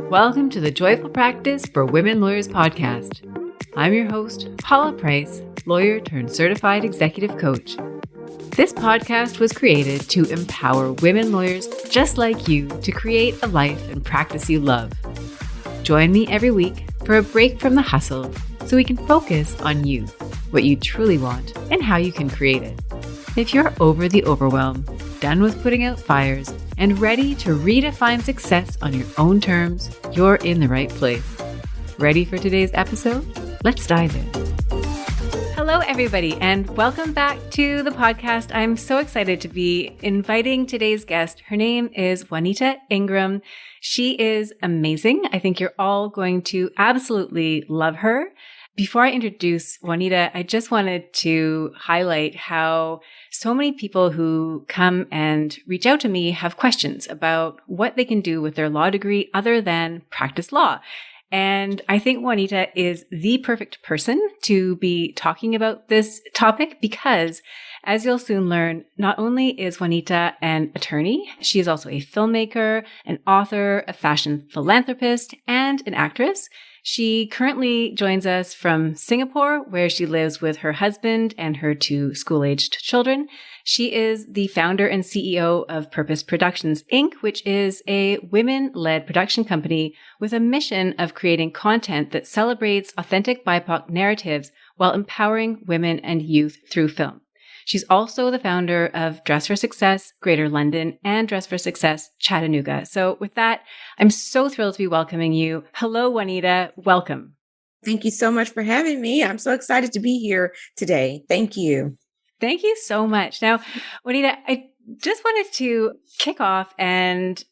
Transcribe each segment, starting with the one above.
Welcome to the Joyful Practice for Women Lawyers podcast. I'm your host, Paula Price, lawyer turned certified executive coach. This podcast was created to empower women lawyers just like you to create a life and practice you love. Join me every week for a break from the hustle so we can focus on you, what you truly want, and how you can create it. If you're over the overwhelm, done with putting out fires, and ready to redefine success on your own terms, you're in the right place. Ready for today's episode? Let's dive in. Hello, everybody, and welcome back to the podcast. I'm so excited to be inviting today's guest. Her name is Juanita Ingram. She is amazing. I think you're all going to absolutely love her. Before I introduce Juanita, I just wanted to highlight how so many people who come and reach out to me have questions about what they can do with their law degree other than practice law. And I think Juanita is the perfect person to be talking about this topic because, as you'll soon learn, not only is Juanita an attorney, she is also a filmmaker, an author, a fashion philanthropist, and an actress. She currently joins us from Singapore, where she lives with her husband and her two school-aged children. She is the founder and CEO of Purpose Productions, Inc., which is a women-led production company with a mission of creating content that celebrates authentic BIPOC narratives while empowering women and youth through film. She's also the founder of Dress for Success Greater London and Dress for Success Chattanooga. So with that, I'm so thrilled to be welcoming you. Hello, Juanita. Welcome. Thank you so much for having me. I'm so excited to be here today. Thank you. Thank you so much. Now, Juanita, I just wanted to kick off and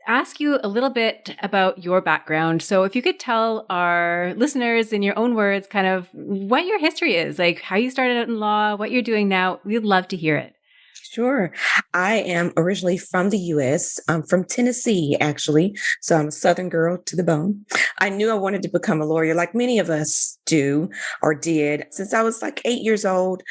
ask you a little bit about your background. So if you could tell our listeners in your own words kind of what your history is, like how you started out in law, what you're doing now, we'd love to hear it. Sure. I am originally from the U.S. I'm from Tennessee, actually. So I'm a Southern girl to the bone. I knew I wanted to become a lawyer like many of us do or did. Since I was like 8 years old,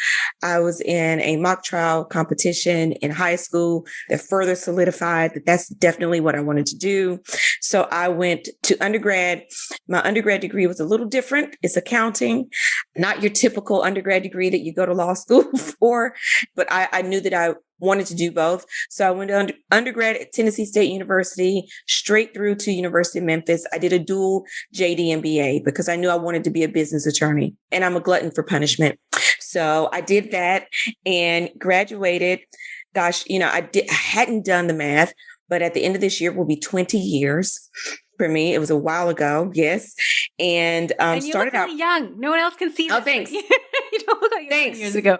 I was in a mock trial competition in high school that further solidified that that's definitely what I wanted to do. So I went to undergrad. My undergrad degree was a little different. It's accounting, not your typical undergrad degree that you go to law school for, but I knew that I wanted to do both. So I went to undergrad at Tennessee State University, straight through to University of Memphis. I did a dual JD MBA because I knew I wanted to be a business attorney and I'm a glutton for punishment. So I did that and graduated. Gosh, I hadn't done the math, but at the end of this year will be 20 years. For me, it was a while ago, yes, and you started look really young. No one else can see. Oh, thanks. You don't look like you 20 years ago.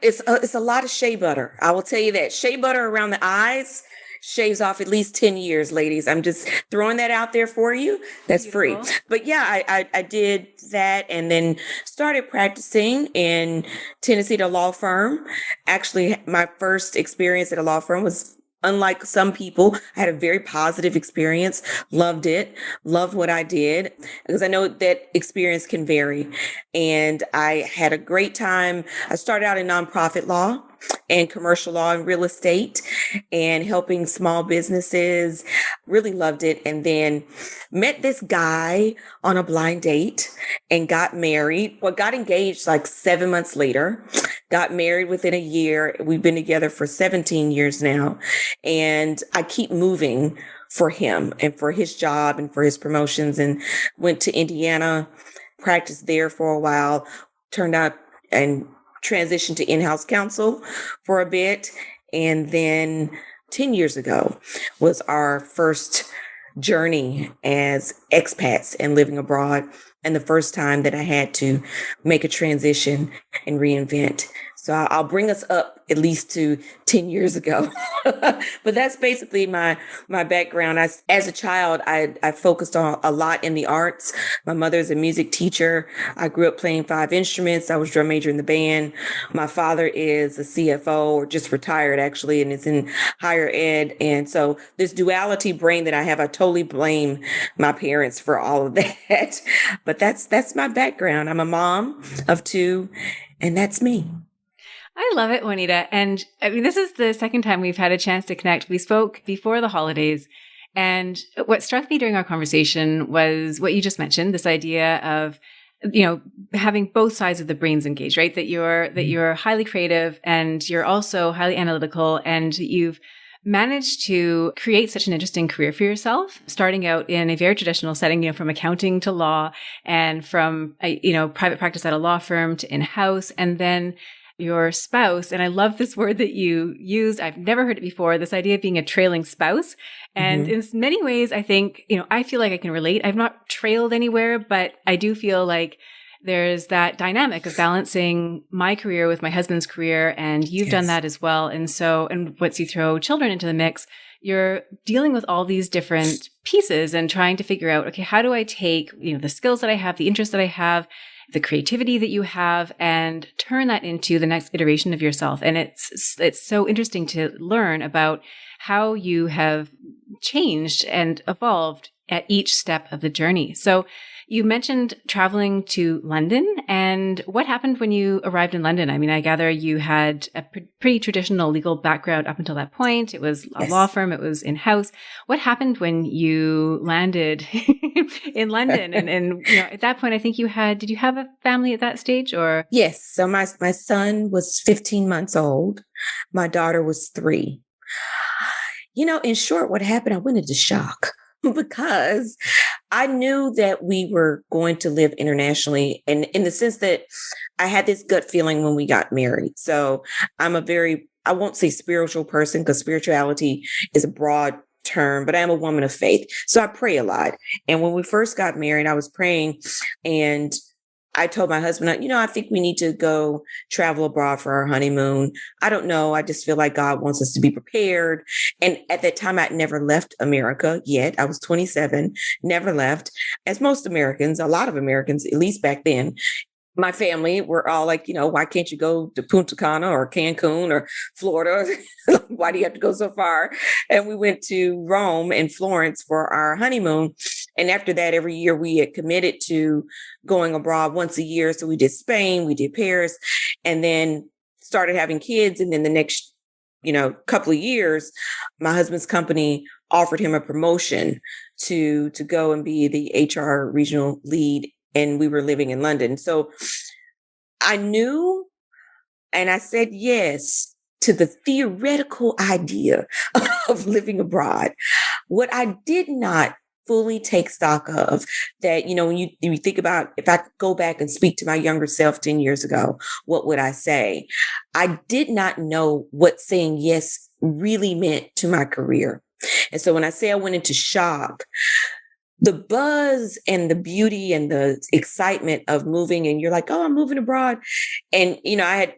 It's a lot of shea butter. I will tell you that shea butter around the eyes shaves off at least 10 years, ladies. I'm just throwing that out there for you. That's Beautiful. Free. But yeah, I did that and then started practicing in Tennessee at a law firm. Actually, my first experience at a law firm was unlike some people. I had a very positive experience, loved it, loved what I did, because I know that experience can vary. And I had a great time. I started out in nonprofit law and commercial law and real estate and helping small businesses. Really loved it. And then met this guy on a blind date and got married. Well, got engaged like 7 months later, got married within a year. We've been together for 17 years now. And I keep moving for him and for his job and for his promotions, and went to Indiana, practiced there for a while, turned out and transitioned to in-house counsel for a bit. And then 10 years ago was our first journey as expats and living abroad, and the first time that I had to make a transition and reinvent. So I'll bring us up at least to 10 years ago. But that's basically my background. As a child, I focused on a lot in the arts. My mother's a music teacher. I grew up playing 5 instruments. I was drum major in the band. My father is a CFO, or just retired actually, and is in higher ed. And so this duality brain that I have, I totally blame my parents for all of that. But that's my background. I'm a mom of 2, and that's me. I love it, Juanita. And I mean, this is the second time we've had a chance to connect. We spoke before the holidays. And what struck me during our conversation was what you just mentioned, this idea of, having both sides of the brains engaged, right? That you're highly creative and you're also highly analytical, and you've managed to create such an interesting career for yourself, starting out in a very traditional setting, from accounting to law, and from, private practice at a law firm to in-house, and then your spouse. And I love this word that you used. I've never heard it before. This idea of being a trailing spouse. And in many ways, I think, I feel like I can relate. I've not trailed anywhere, but I do feel like there's that dynamic of balancing my career with my husband's career. And you've done that as well. And so, and once you throw children into the mix, you're dealing with all these different pieces and trying to figure out, okay, how do I take, the skills that I have, the interests that I have, the creativity that you have, and turn that into the next iteration of yourself. And it's so interesting to learn about how you have changed and evolved at each step of the journey. So you mentioned traveling to London, and what happened when you arrived in London? I mean, I gather you had a pretty traditional legal background up until that point. It was a law firm. It was in-house. What happened when you landed in London? And at that point, I think did you have a family at that stage, or? Yes. So my son was 15 months old. My daughter was 3. In short, what happened, I went into shock because I knew that we were going to live internationally, and in the sense that I had this gut feeling when we got married. So I'm I won't say spiritual person, because spirituality is a broad term, but I am a woman of faith. So I pray a lot. And when we first got married, I was praying, and I told my husband, I think we need to go travel abroad for our honeymoon. I don't know. I just feel like God wants us to be prepared. And at that time, I'd never left America yet. I was 27, never left. As most Americans, a lot of Americans, at least back then, my family were all like, why can't you go to Punta Cana or Cancun or Florida? Why do you have to go so far? And we went to Rome and Florence for our honeymoon. And after that, every year we had committed to going abroad once a year. So we did Spain, we did Paris, and then started having kids. And then the next, couple of years, my husband's company offered him a promotion to go and be the HR regional lead. And we were living in London. So I knew, and I said yes to the theoretical idea of living abroad. What I did not fully take stock of, that, when you think about, if I could go back and speak to my younger self 10 years ago, what would I say? I did not know what saying yes really meant to my career. And so when I say I went into shock, the buzz and the beauty and the excitement of moving, and you're like, oh, I'm moving abroad. And, I had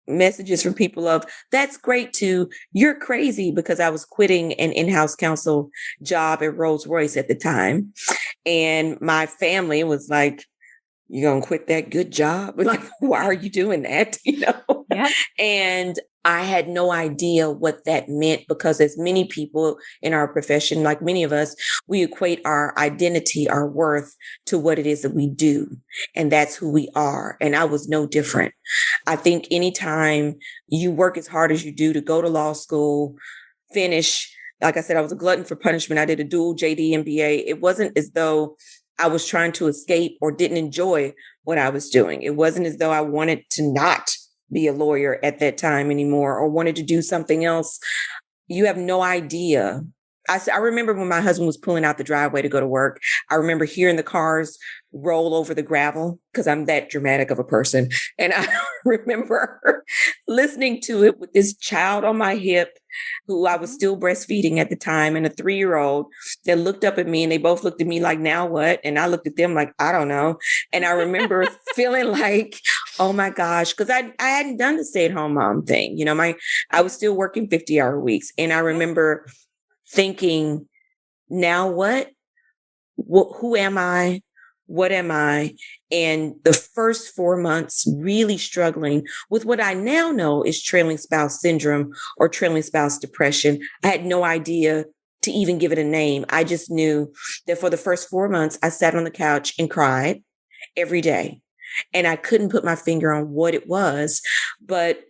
messages from people of, that's great too. You're crazy, because I was quitting an in-house counsel job at Rolls-Royce at the time. And my family was like, you're going to quit that good job? We're like, why are you doing that? Yeah. And I had no idea what that meant, because as many people in our profession, like many of us, we equate our identity, our worth, to what it is that we do. And that's who we are. And I was no different. I think anytime you work as hard as you do to go to law school, finish, like I said, I was a glutton for punishment. I did a dual JD MBA. It wasn't as though I was trying to escape or didn't enjoy what I was doing. It wasn't as though I wanted to not be a lawyer at that time anymore, or wanted to do something else. You have no idea. I remember when my husband was pulling out the driveway to go to work, I remember hearing the cars roll over the gravel, because I'm that dramatic of a person. And I remember listening to it with this child on my hip, who I was still breastfeeding at the time, and a 3-year-old that looked up at me, and they both looked at me like, now what? And I looked at them like, I don't know. And I remember feeling like, oh my gosh, because I hadn't done the stay-at-home mom thing. I was still working 50-hour weeks. And I remember thinking, now what? Who am I? What am I? And the first 4 months really struggling with what I now know is trailing spouse syndrome or trailing spouse depression. I had no idea to even give it a name. I just knew that for the first 4 months, I sat on the couch and cried every day. And I couldn't put my finger on what it was, but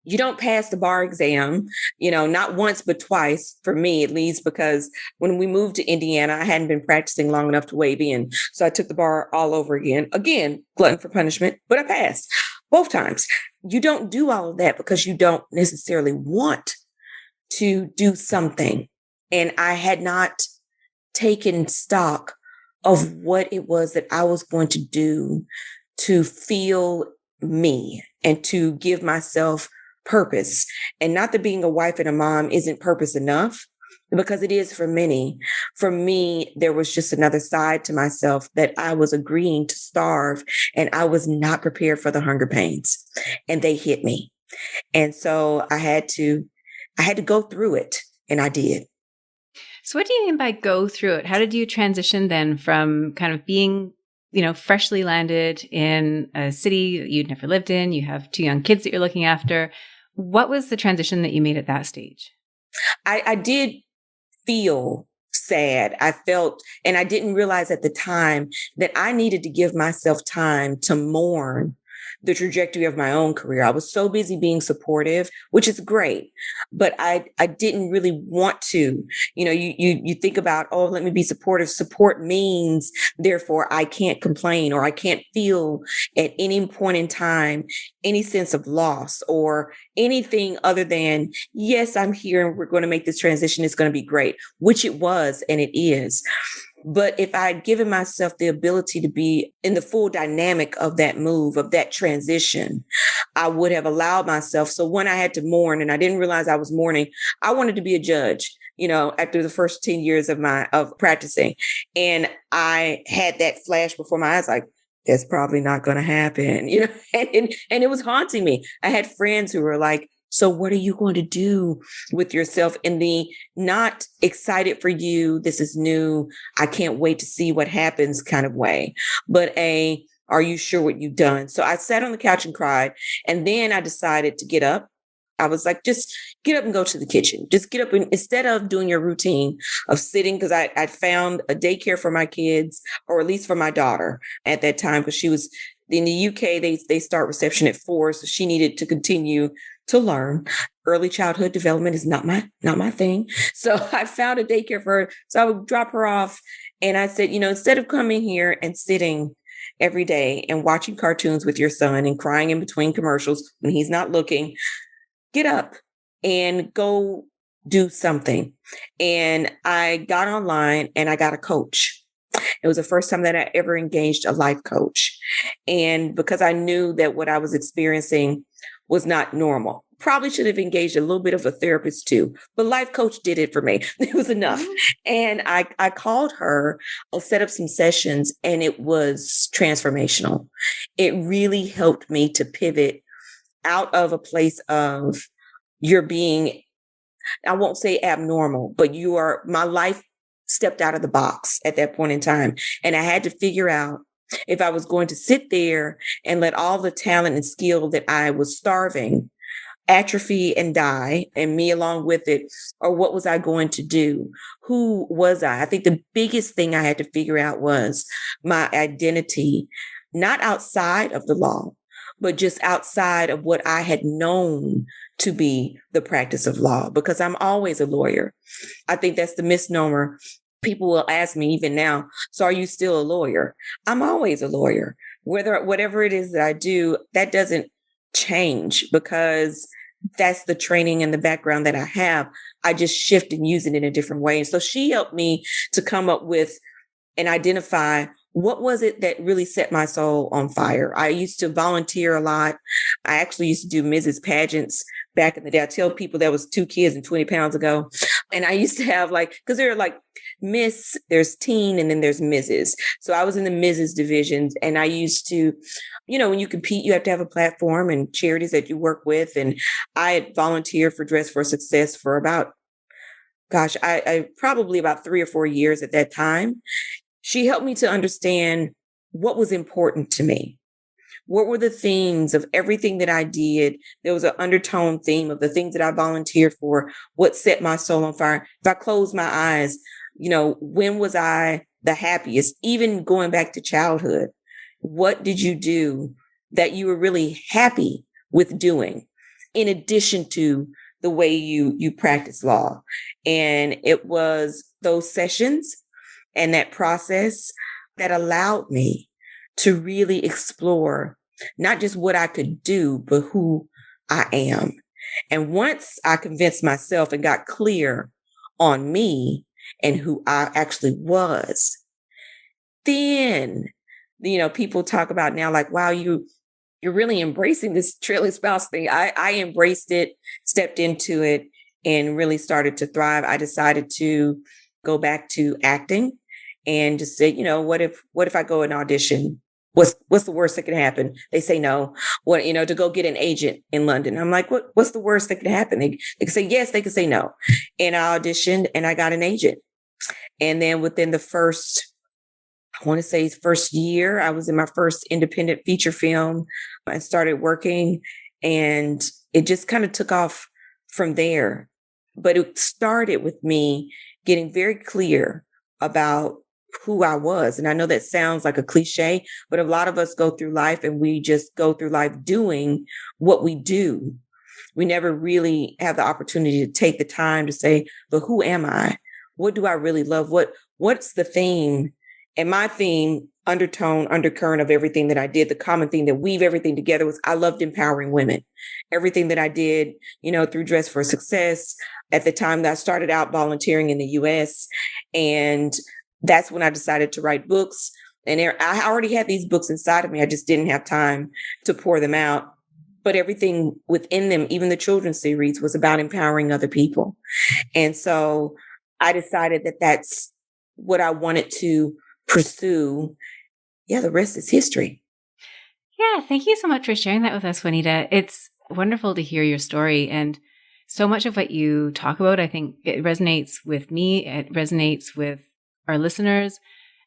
you don't pass the bar exam, not once, but twice for me, at least, because when we moved to Indiana, I hadn't been practicing long enough to wave in. So I took the bar all over again. Again, glutton for punishment, but I passed both times. You don't do all of that because you don't necessarily want to do something. And I had not taken stock of what it was that I was going to do to feel me and to give myself purpose. And not that being a wife and a mom isn't purpose enough, because it is for many. For me, there was just another side to myself that I was agreeing to starve, and I was not prepared for the hunger pains, and they hit me. And so I had to go through it, and I did. So what do you mean by go through it? How did you transition then from kind of being, freshly landed in a city that you'd never lived in? You have 2 young kids that you're looking after. What was the transition that you made at that stage? I did feel sad. I felt, and I didn't realize at the time that I needed to give myself time to mourn the trajectory of my own career. I was so busy being supportive, which is great, but I didn't really want to. You think about, oh, let me be supportive. Support means, therefore, I can't complain, or I can't feel at any point in time any sense of loss or anything other than, yes, I'm here and we're going to make this transition. It's going to be great, which it was and it is. But if I had given myself the ability to be in the full dynamic of that move, of that transition, I would have allowed myself. So when I had to mourn, and I didn't realize I was mourning, I wanted to be a judge, after the first 10 years of practicing. And I had that flash before my eyes, like, that's probably not going to happen, and it was haunting me. I had friends who were like, so what are you going to do with yourself in the not excited for you? This is new. I can't wait to see what happens kind of way, but are you sure what you've done? So I sat on the couch and cried. And then I decided to get up. I was like, just get up and go to the kitchen. Just get up, and instead of doing your routine of sitting, because I found a daycare for my kids, or at least for my daughter at that time, because she was in the UK, they start reception at 4. So she needed to continue to learn. Early childhood development is not my thing. So I found a daycare for her. So I would drop her off. And I said, instead of coming here and sitting every day and watching cartoons with your son and crying in between commercials when he's not looking, get up and go do something. And I got online and I got a coach. It was the first time that I ever engaged a life coach. And because I knew that what I was experiencing was not normal, probably should have engaged a little bit of a therapist too, but life coach did it for me. It was enough. And I called her, set up some sessions, and it was transformational. It really helped me to pivot out of a place of you're being, I won't say abnormal, but my life stepped out of the box at that point in time. And I had to figure out if I was going to sit there and let all the talent and skill that I was starving atrophy and die, and me along with it, or what was I going to do? Who was I? I think the biggest thing I had to figure out was my identity, not outside of the law, but just outside of what I had known to be the practice of law, because I'm always a lawyer. I think that's the misnomer. People will ask me even now, so are you still a lawyer? I'm always a lawyer. Whatever it is that I do, that doesn't change, because that's the training and the background that I have. I just shift and use it in a different way. And so she helped me to come up with and identify what was it that really set my soul on fire. I used to volunteer a lot. I actually used to do Mrs. pageants back in the day. I tell people that was 2 kids and 20 pounds ago. And I used to have because there are Miss, there's teen, and then there's Mrs. So I was in the Mrs. divisions, and I used to, when you compete, you have to have a platform and charities that you work with. And I had volunteered for Dress for Success for about, I probably about 3 or 4 years at that time. She helped me to understand what was important to me. What were the themes of everything that I did? There was an undertone theme of the things that I volunteered for. What set my soul on fire? If I close my eyes, when was I the happiest? Even going back to childhood, what did you do that you were really happy with doing? in addition to the way you practice law. And it was those sessions and that process that allowed me to really explore not just what I could do, but who I am. And once I convinced myself and got clear on me and who I actually was, then, people talk about now like, wow, you're really embracing this trailing spouse thing. I embraced it, stepped into it, and really started to thrive. I decided to go back to acting and just say, what if I go and audition? What's the worst that could happen? They say no. What, to go get an agent in London. I'm like, what's the worst that could happen? They could say yes, they could say no. And I auditioned and I got an agent. And then within the first year, I was in my first independent feature film. I started working and it just kind of took off from there. But it started with me getting very clear about who I was. And I know that sounds like a cliche, but a lot of us go through life and we just go through life doing what we do. We never really have the opportunity to take the time to say, but who am I? What do I really love? What's the theme? And my theme, undercurrent of everything that I did, the common thing that weave everything together was I loved empowering women. Everything that I did, through Dress for Success, at the time that I started out volunteering in the US. And that's when I decided to write books. And I already had these books inside of me. I just didn't have time to pour them out. But everything within them, even the children's series, was about empowering other people. And so I decided that that's what I wanted to pursue. Yeah, the rest is history. Yeah, thank you so much for sharing that with us, Juanita. It's wonderful to hear your story. And so much of what you talk about, I think it resonates with me. It resonates with our listeners.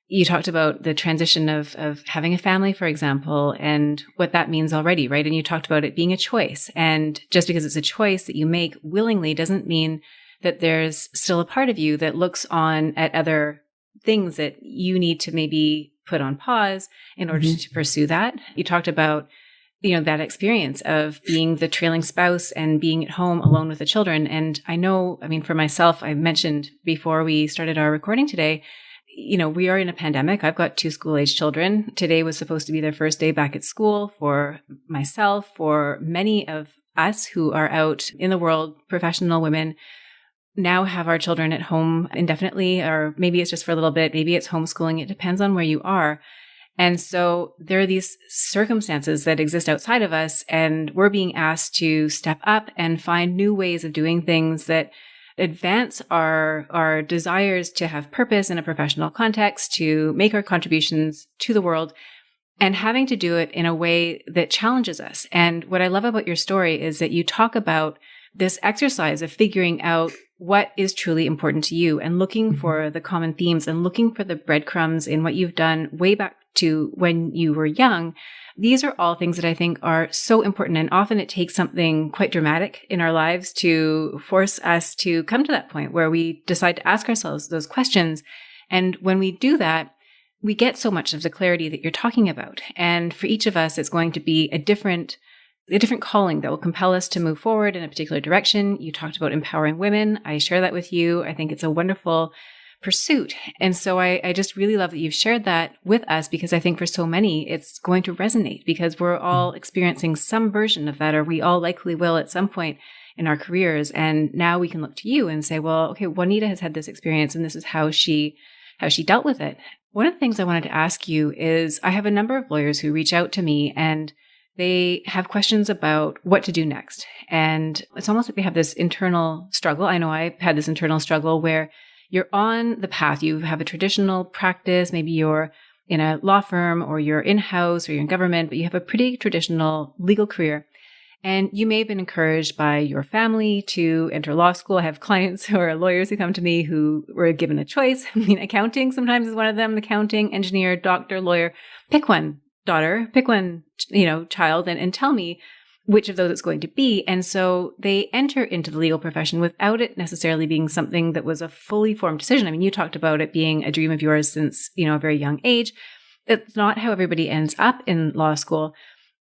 You talked about the transition of having a family, for example, and what that means already, right? And you talked about it being a choice. And just because it's a choice that you make willingly doesn't mean that there's still a part of you that looks on at other things that you need to maybe put on pause in order to pursue that. You talked about, that experience of being the trailing spouse and being at home alone with the children. And I know, for myself, I mentioned before we started our recording today, we are in a pandemic. I've got 2 school-age children. Today was supposed to be their first day back at school for myself, for many of us who are out in the world, professional women, now have our children at home indefinitely, or maybe it's just for a little bit, maybe it's homeschooling. It depends on where you are. And so there are these circumstances that exist outside of us, and we're being asked to step up and find new ways of doing things that advance our desires to have purpose in a professional context, to make our contributions to the world, and having to do it in a way that challenges us. And what I love about your story is that you talk about this exercise of figuring out what is truly important to you and looking for the common themes and looking for the breadcrumbs in what you've done way back to when you were young. These are all things that I think are so important. And often it takes something quite dramatic in our lives to force us to come to that point where we decide to ask ourselves those questions. And when we do that, we get so much of the clarity that you're talking about. And for each of us, it's going to be a different calling that will compel us to move forward in a particular direction. You talked about empowering women. I share that with you. I think it's a wonderful pursuit. And so I just really love that you've shared that with us, because I think for so many, it's going to resonate because we're all experiencing some version of that, or we all likely will at some point in our careers. And now we can look to you and say, well, okay, Juanita has had this experience and this is how she dealt with it. One of the things I wanted to ask you is I have a number of lawyers who reach out to me and they have questions about what to do next. And it's almost like they have this internal struggle. I know I had this internal struggle where you're on the path. You have a traditional practice. Maybe you're in a law firm or you're in-house or you're in government, but you have a pretty traditional legal career. And you may have been encouraged by your family to enter law school. I have clients who are lawyers who come to me who were given a choice. Accounting sometimes is one of them. Accounting, engineer, doctor, lawyer. Pick one, daughter. Pick one, child, and tell me which of those it's going to be. And so they enter into the legal profession without it necessarily being something that was a fully formed decision. You talked about it being a dream of yours since, a very young age. It's not how everybody ends up in law school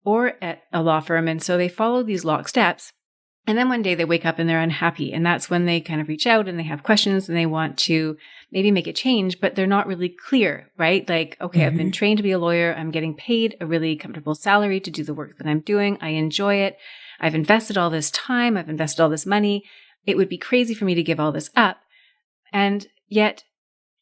or at a law firm. And so they follow these lock steps. And then one day they wake up and they're unhappy. And that's when they kind of reach out and they have questions and they want to maybe make a change, but they're not really clear, right? Like, okay, I've been trained to be a lawyer. I'm getting paid a really comfortable salary to do the work that I'm doing. I enjoy it. I've invested all this time. I've invested all this money. It would be crazy for me to give all this up. And yet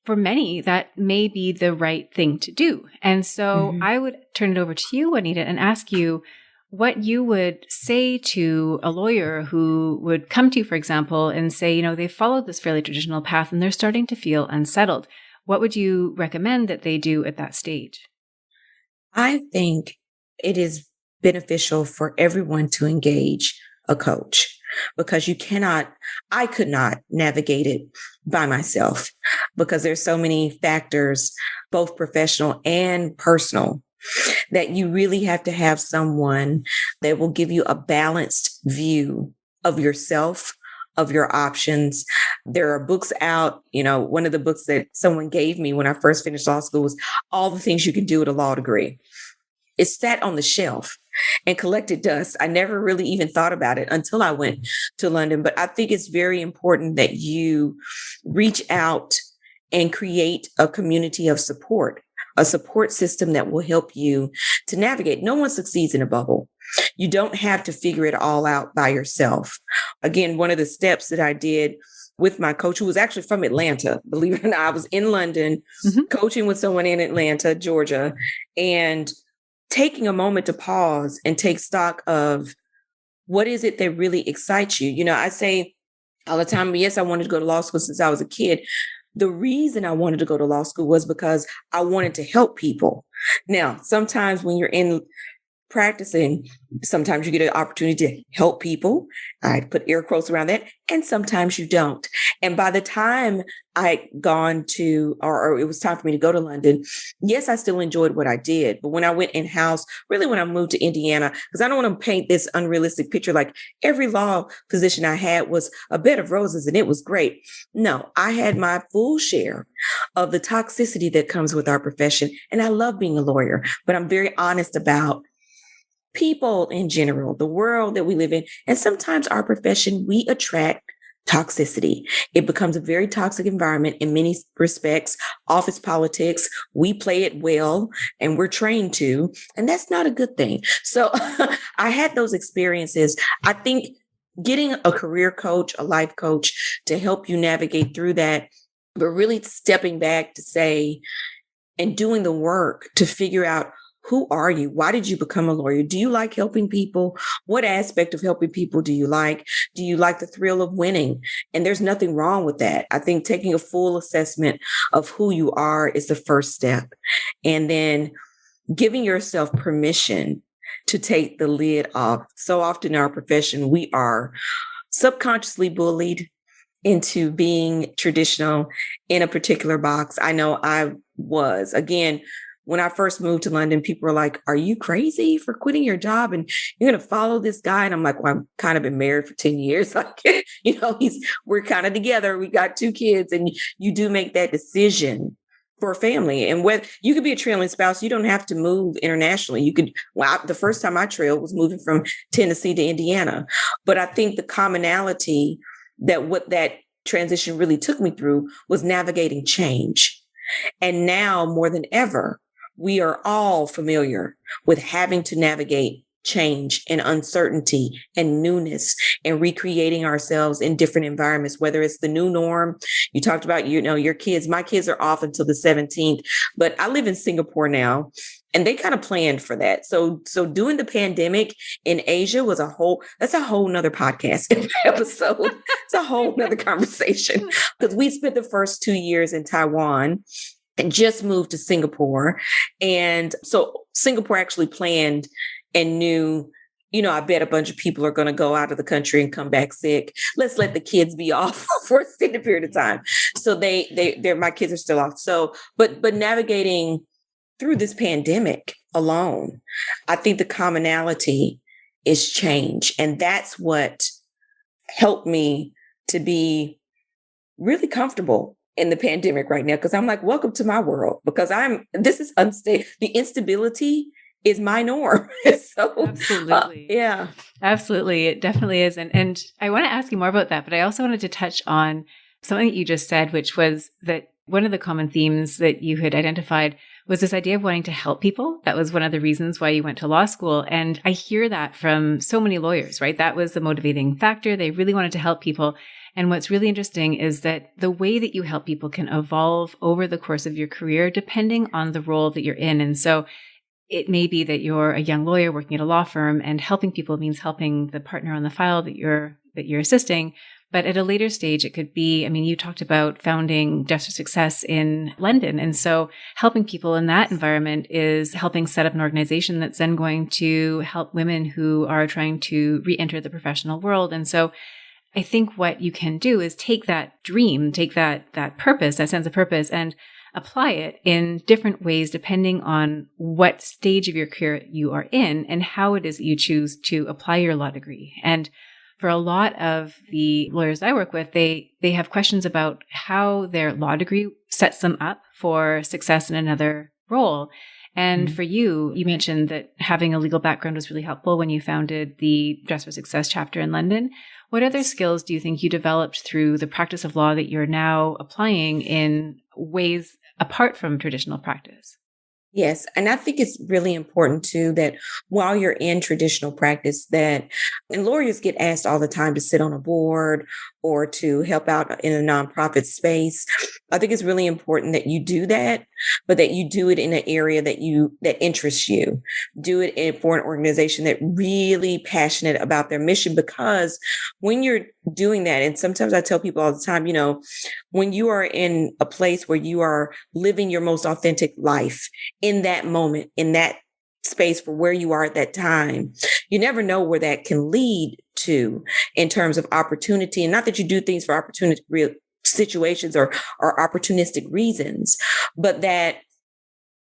for many, that may be the right thing to do. And so I would turn it over to you, Juanita, and ask you what you would say to a lawyer who would come to you, for example, and say, you know, they've followed this fairly traditional path and they're starting to feel unsettled. What would you recommend that they do at that stage? I think it is beneficial for everyone to engage a coach because I could not navigate it by myself because there's so many factors, both professional and personal, that you really have to have someone that will give you a balanced view of yourself, of your options. There are books out. You know, one of the books that someone gave me when I first finished law school was All the Things You Can Do with a Law Degree. It sat on the shelf and collected dust. I never really even thought about it until I went to London. But I think it's very important that you reach out and create a community of support, a support system that will help you to navigate. No one succeeds in a bubble. You don't have to figure it all out by yourself. Again, one of the steps that I did with my coach, who was actually from Atlanta, believe it or not, I was in London coaching with someone in Atlanta, Georgia, and taking a moment to pause and take stock of what is it that really excites you. You know, I say all the time, yes, I wanted to go to law school since I was a kid. The reason I wanted to go to law school was because I wanted to help people. Now, sometimes when you're in practicing, sometimes you get an opportunity to help people. I put air quotes around that. And sometimes you don't. And by the time I'd gone to, or it was time for me to go to London, yes, I still enjoyed what I did. But when I went in-house, really when I moved to Indiana, because I don't want to paint this unrealistic picture, like every law position I had was a bed of roses and it was great. No, I had my full share of the toxicity that comes with our profession. And I love being a lawyer, but I'm very honest about people in general, the world that we live in. And sometimes our profession, we attract toxicity. It becomes a very toxic environment in many respects. Office politics, we play it well and we're trained to, and that's not a good thing. So I had those experiences. I think getting a career coach, a life coach to help you navigate through that, but really stepping back to say, and doing the work to figure out, who are you? Why did you become a lawyer? Do you like helping people? What aspect of helping people do you like? Do you like the thrill of winning? And there's nothing wrong with that. I think taking a full assessment of who you are is the first step. And then giving yourself permission to take the lid off. So often in our profession, we are subconsciously bullied into being traditional in a particular box. I know I was. Again, when I first moved to London, people were like, are you crazy for quitting your job and you're going to follow this guy? And I'm like, well, I've kind of been married for 10 years. Like, you know, we're kind of together. We got 2 kids and you do make that decision for a family. And whether you could be a trailing spouse, you don't have to move internationally. You could, the first time I trailed was moving from Tennessee to Indiana. But I think the commonality that what that transition really took me through was navigating change. And now more than ever, we are all familiar with having to navigate change and uncertainty and newness and recreating ourselves in different environments, whether it's the new norm. You talked about, you know, your kids, my kids are off until the 17th, but I live in Singapore now and they kind of planned for that. So doing the pandemic in Asia was that's a whole nother podcast episode. It's a whole nother conversation because we spent the first 2 years in Taiwan and just moved to Singapore. And so Singapore actually planned and knew, you know, I bet a bunch of people are going to go out of the country and come back sick. Let's let the kids be off for a extended period of time. So my kids are still off. So, but navigating through this pandemic alone, I think the commonality is change. And that's what helped me to be really comfortable in the pandemic right now, because I'm like, welcome to my world, because this is unstable. The instability is my norm. So, Absolutely. yeah. Absolutely. It definitely is. And I want to ask you more about that, but I also wanted to touch on something that you just said, which was that one of the common themes that you had identified was this idea of wanting to help people. That was one of the reasons why you went to law school. And I hear that from so many lawyers, right? That was the motivating factor. They really wanted to help people. And what's really interesting is that the way that you help people can evolve over the course of your career, depending on the role that you're in. And so it may be that you're a young lawyer working at a law firm, and helping people means helping the partner on the file that you're assisting. But at a later stage, it could be, I mean, you talked about founding Dress for Success in London. And so helping people in that environment is helping set up an organization that's then going to help women who are trying to re-enter the professional world. And so I think what you can do is take that dream, take that purpose, that sense of purpose, and apply it in different ways depending on what stage of your career you are in and how it is that you choose to apply your law degree. And for a lot of the lawyers I work with, they have questions about how their law degree sets them up for success in another role. And for you, you mentioned that having a legal background was really helpful when you founded the Dress for Success chapter in London. What other skills do you think you developed through the practice of law that you're now applying in ways apart from traditional practice? Yes. And I think it's really important too that while you're in traditional practice and lawyers get asked all the time to sit on a board or to help out in a nonprofit space. I think it's really important that you do that, but that you do it in an area that interests you. Do it for an organization that really passionate about their mission, because when you're doing that, and sometimes I tell people all the time, when you are in a place where you are living your most authentic life in that moment, in that space for where you are at that time, you never know where that can lead to in terms of opportunity. And not that you do things for opportunity situations or opportunistic reasons, but that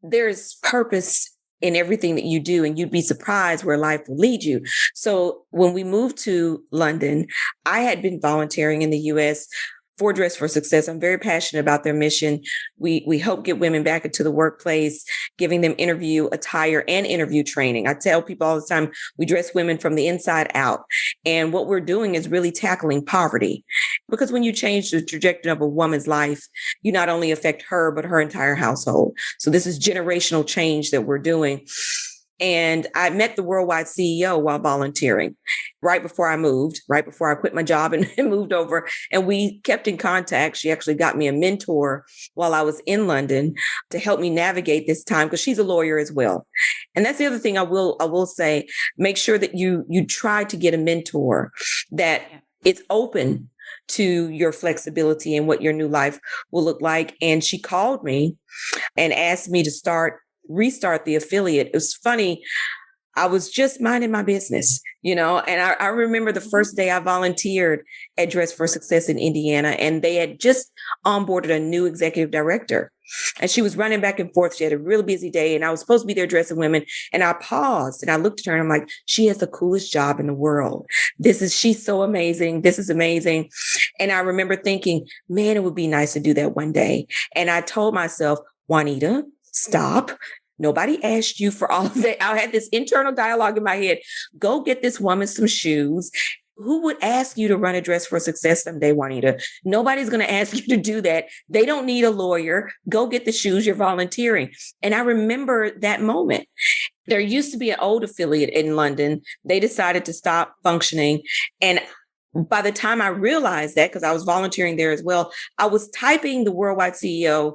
there's purpose in everything that you do, and you'd be surprised where life will lead you. So when we moved to London, I had been volunteering in the US for Dress for Success. I'm very passionate about their mission. We help get women back into the workplace, giving them interview attire and interview training. I tell people all the time, we dress women from the inside out. And what we're doing is really tackling poverty. Because when you change the trajectory of a woman's life, you not only affect her, but her entire household. So this is generational change that we're doing. And I met the worldwide CEO while volunteering right before I quit my job and moved over. And we kept in contact. She actually got me a mentor while I was in London to help me navigate this time, because she's a lawyer as well. And that's the other thing I will say, make sure that you try to get a mentor that it's open to your flexibility and what your new life will look like. And she called me and asked me to restart the affiliate. It was funny. I was just minding my business, and I remember the first day I volunteered at Dress for Success in Indiana, and they had just onboarded a new executive director, and she was running back and forth. She had a really busy day, and I was supposed to be there dressing women. And I paused and I looked at her and I'm like, she has the coolest job in the world. She's so amazing. This is amazing. And I remember thinking, man, it would be nice to do that one day. And I told myself, Juanita, stop. Nobody asked you for all of that. I had this internal dialogue in my head. Go get this woman some shoes. Who would ask you to run a Dress for Success someday, Juanita? Nobody's going to ask you to do that. They don't need a lawyer. Go get the shoes. You're volunteering. And I remember that moment. There used to be an old affiliate in London. They decided to stop functioning. And by the time I realized that, because I was volunteering there as well, I was typing the worldwide CEO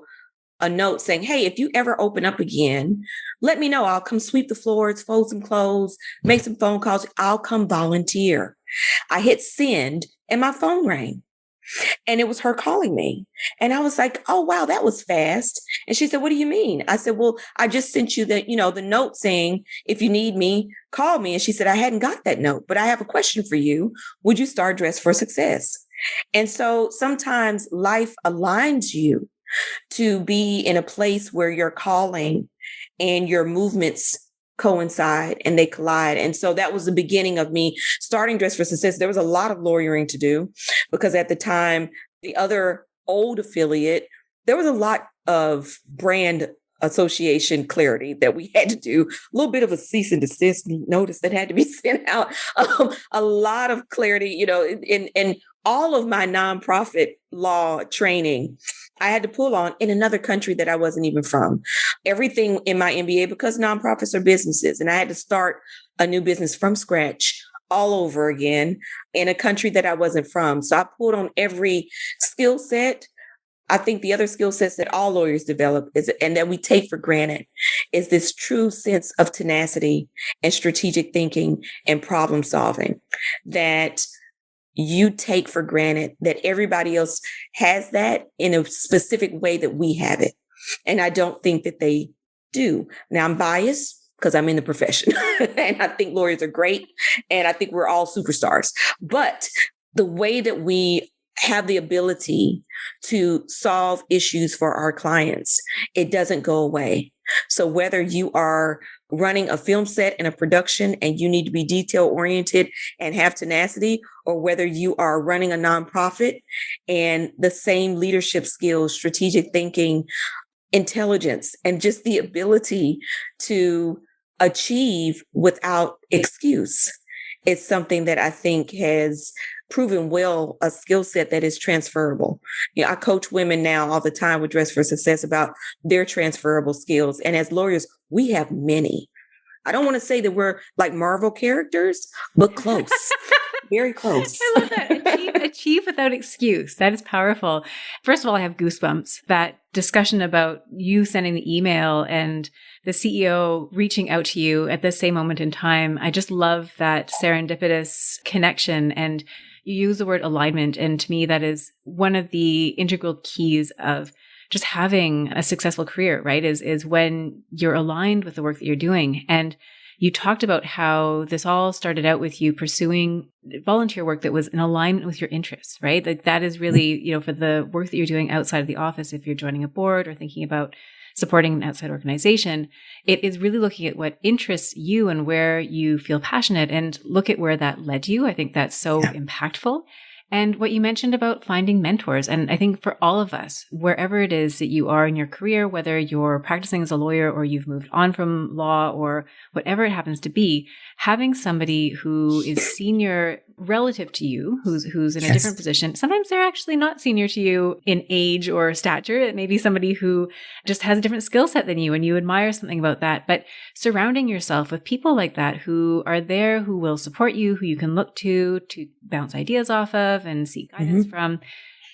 a note saying, hey, if you ever open up again, let me know. I'll come sweep the floors, fold some clothes, make some phone calls. I'll come volunteer. I hit send and my phone rang, and it was her calling me. And I was like, oh, wow, that was fast. And she said, what do you mean? I said, well, I just sent you the note saying, if you need me, call me. And she said, I hadn't got that note, but I have a question for you. Would you start Dress for Success? And so sometimes life aligns you to be in a place where your calling and your movements coincide and they collide. And so that was the beginning of me starting Dress for Success. There was a lot of lawyering to do, because at the time, the other old affiliate, there was a lot of brand association clarity that we had to do, a little bit of a cease and desist notice that had to be sent out, a lot of clarity, in all of my nonprofit law training, I had to pull on in another country that I wasn't even from. Everything in my MBA, because nonprofits are businesses, and I had to start a new business from scratch all over again in a country that I wasn't from. So I pulled on every skill set. I think the other skill sets that all lawyers develop and that we take for granted is this true sense of tenacity and strategic thinking and problem solving that you take for granted, that everybody else has that in a specific way that we have it. And I don't think that they do. Now, I'm biased because I'm in the profession and I think lawyers are great and I think we're all superstars. But the way that we have the ability to solve issues for our clients, it doesn't go away. So whether you are running a film set and a production and you need to be detail oriented and have tenacity, or whether you are running a nonprofit and the same leadership skills, strategic thinking, intelligence, and just the ability to achieve without excuse is something that I think has proven well a skill set that is transferable. I coach women now all the time with Dress for Success about their transferable skills. And as lawyers, we have many. I don't want to say that we're like Marvel characters, but close. Very close. I love that. Achieve without excuse. That is powerful. First of all, I have goosebumps. That discussion about you sending the email and the CEO reaching out to you at the same moment in time. I just love that serendipitous connection. And you use the word alignment. And to me, that is one of the integral keys of just having a successful career, right? Is when you're aligned with the work that you're doing. And you talked about how this all started out with you pursuing volunteer work that was in alignment with your interests, right? Like that is really, for the work that you're doing outside of the office, if you're joining a board or thinking about supporting an outside organization, it is really looking at what interests you and where you feel passionate and look at where that led you. I think that's so impactful. And what you mentioned about finding mentors. And I think for all of us, wherever it is that you are in your career, whether you're practicing as a lawyer or you've moved on from law or whatever it happens to be, having somebody who is senior relative to you, who's in a different position. Sometimes they're actually not senior to you in age or stature. It may be somebody who just has a different skill set than you and you admire something about that. But surrounding yourself with people like that who are there, who will support you, who you can look to bounce ideas off of and seek guidance from,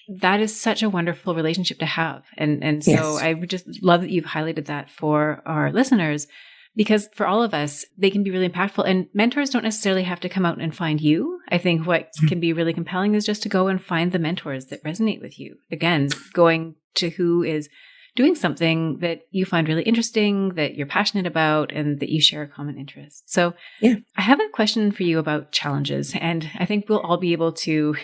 that is such a wonderful relationship to have. And so I would just love that you've highlighted that for our listeners, because for all of us, they can be really impactful. And mentors don't necessarily have to come out and find you. I think what can be really compelling is just to go and find the mentors that resonate with you. Again, going to who is doing something that you find really interesting, that you're passionate about, and that you share a common interest. So I have a question for you about challenges, and I think we'll all be able to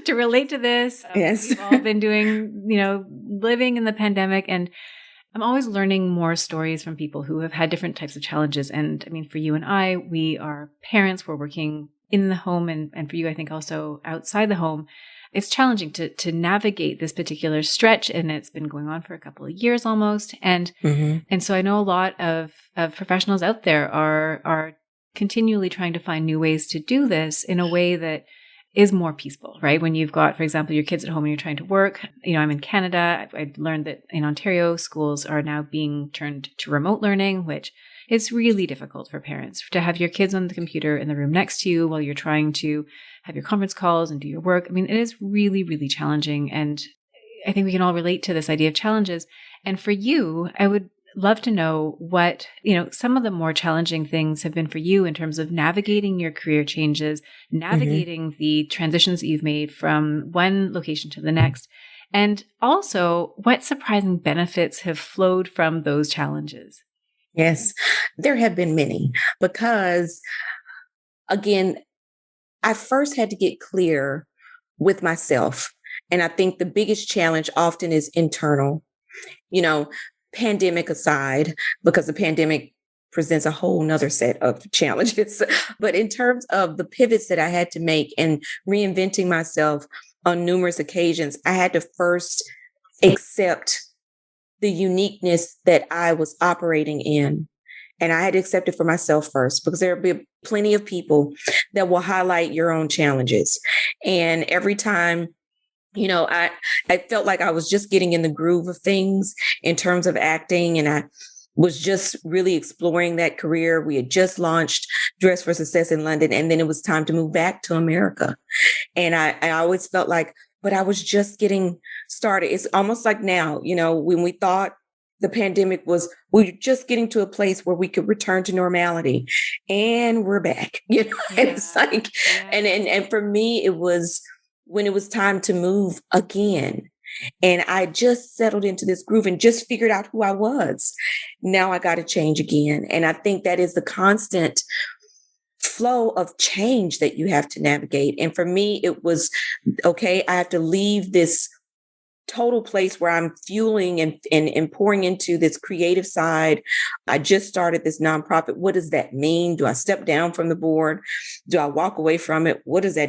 to relate to this. We've all been doing, living in the pandemic, and I'm always learning more stories from people who have had different types of challenges. And I mean, for you and I, we are parents, we're working in the home, and for you, I think also outside the home. It's challenging to navigate this particular stretch, and it's been going on for a couple of years almost. And so I know a lot of professionals out there are continually trying to find new ways to do this in a way that is more peaceful, right? When you've got, for example, your kids at home and you're trying to work. I'm in Canada. I learned that in Ontario, schools are now being turned to remote learning, which is really difficult for parents to have your kids on the computer in the room next to you while you're trying to have your conference calls and do your work. I mean, it is really, really challenging. And I think we can all relate to this idea of challenges. And for you, I would love to know what, some of the more challenging things have been for you in terms of navigating your career changes, navigating the transitions that you've made from one location to the next, and also what surprising benefits have flowed from those challenges. Yes, there have been many because, again, I first had to get clear with myself. And I think the biggest challenge often is internal, pandemic aside, because the pandemic presents a whole nother set of challenges. But in terms of the pivots that I had to make and reinventing myself on numerous occasions, I had to first accept the uniqueness that I was operating in. And I had to accept it for myself first, because there will be plenty of people that will highlight your own challenges. And every time, I felt like I was just getting in the groove of things in terms of acting. And I was just really exploring that career. We had just launched Dress for Success in London. And then it was time to move back to America. And I always felt like, but I was just getting started. It's almost like now, when we thought the pandemic we were just getting to a place where we could return to normality, and we're back, and it's like, and for me, it was when it was time to move again. And I just settled into this groove and just figured out who I was. Now I got to change again. And I think that is the constant flow of change that you have to navigate. And for me, it was, okay, I have to leave this total place where I'm fueling and pouring into this creative side. I just started this nonprofit. What does that mean? Do I step down from the board? Do I walk away from it? What does it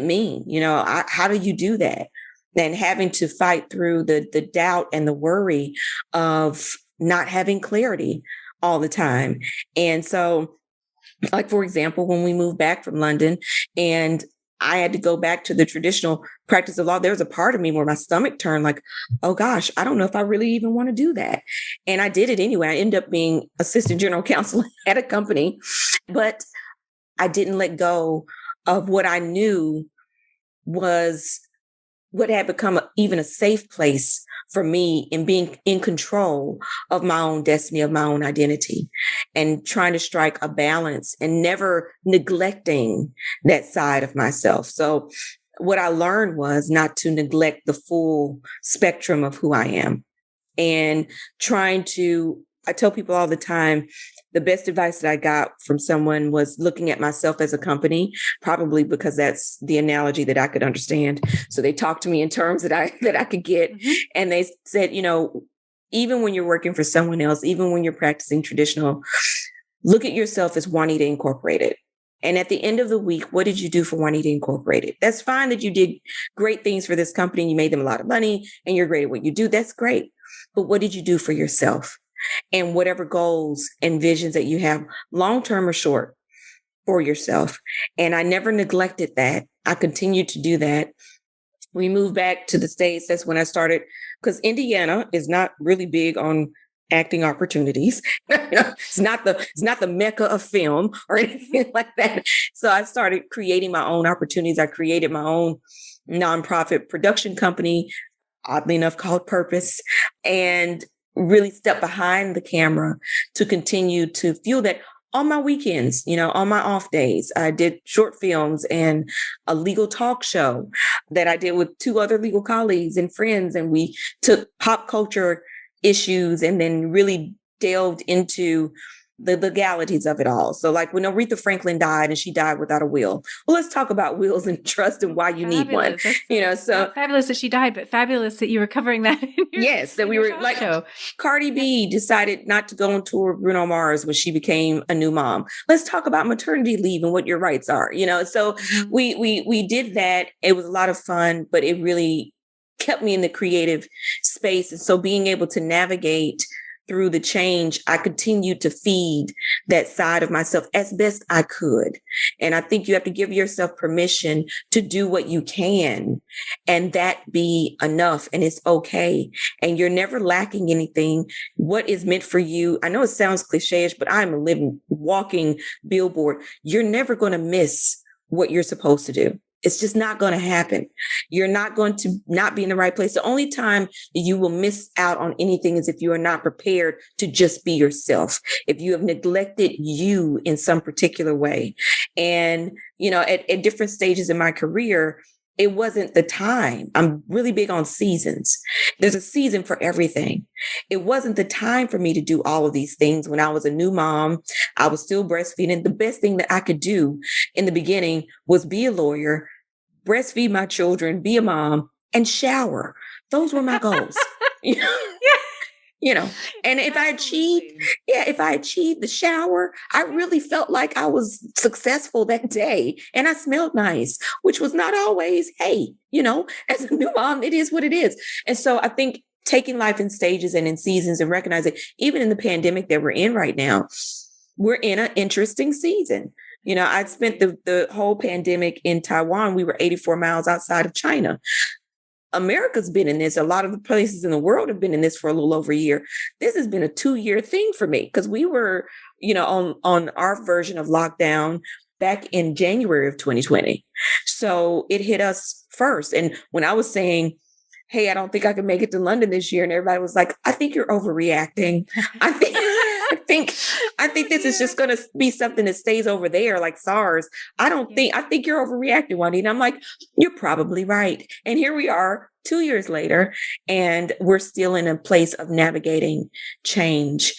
mean? How do you do that? And having to fight through the doubt and the worry of not having clarity all the time. And so, like, for example, when we moved back from London and I had to go back to the traditional practice of law, there was a part of me where my stomach turned like, oh gosh, I don't know if I really even want to do that. And I did it anyway. I ended up being assistant general counsel at a company, but I didn't let go of what I knew was what had become even a safe place for me in being in control of my own destiny, of my own identity, and trying to strike a balance and never neglecting that side of myself. So what I learned was not to neglect the full spectrum of who I am, and I tell people all the time, the best advice that I got from someone was looking at myself as a company, probably because that's the analogy that I could understand. So they talked to me in terms that I could get. Mm-hmm. And they said, even when you're working for someone else, even when you're practicing traditional, look at yourself as Juanita Incorporated. And at the end of the week, what did you do for Juanita Incorporated? That's fine that you did great things for this company and you made them a lot of money and you're great at what you do. That's great. But what did you do for yourself? And whatever goals and visions that you have, long-term or short, for yourself. And I never neglected that. I continued to do that. We moved back to the States. That's when I started, because Indiana is not really big on acting opportunities. It's not the mecca of film or anything like that. So I started creating my own opportunities. I created my own nonprofit production company, oddly enough, called Purpose, and really step behind the camera to continue to fuel that on my weekends, on my off days. I did short films and a legal talk show that I did with 2 other legal colleagues and friends. And we took pop culture issues and then really delved into the legalities of it all. So like when Aretha Franklin died and she died without a will. Well, let's talk about wills and trust and why you need one. So fabulous that she died, but fabulous that you were covering that. That we were like, show. Cardi B decided not to go on tour with Bruno Mars when she became a new mom. Let's talk about maternity leave and what your rights are, So mm-hmm. we did that. It was a lot of fun, but it really kept me in the creative space. And so being able to navigate through the change, I continued to feed that side of myself as best I could. And I think you have to give yourself permission to do what you can and that be enough. And it's okay. And you're never lacking anything. What is meant for you? I know it sounds cliche-ish, but I'm a living, walking billboard. You're never going to miss what you're supposed to do. It's just not going to happen. You're not going to not be in the right place. The only time you will miss out on anything is if you are not prepared to just be yourself. If you have neglected you in some particular way. And, at different stages in my career, it wasn't the time. I'm really big on seasons. There's a season for everything. It wasn't the time for me to do all of these things when I was a new mom. I was still breastfeeding. The best thing that I could do in the beginning was be a lawyer, breastfeed my children, be a mom, and shower. Those were my goals. And if I achieved the shower, I really felt like I was successful that day and I smelled nice, which was not always, hey, as a new mom, it is what it is. And so I think taking life in stages and in seasons and recognizing even in the pandemic that we're in right now, we're in an interesting season. I'd spent the whole pandemic in Taiwan. We were 84 miles outside of China. America's been in this. A lot of the places in the world have been in this for a little over a year. This has been a 2-year thing for me because we were, on our version of lockdown back in January of 2020. So it hit us first. And when I was saying, hey, I don't think I can make it to London this year, and everybody was like, I think you're overreacting. I think this is just going to be something that stays over there like SARS. I think you're overreacting, Juanita. I'm like, you're probably right. And here we are 2 years later, and we're still in a place of navigating change.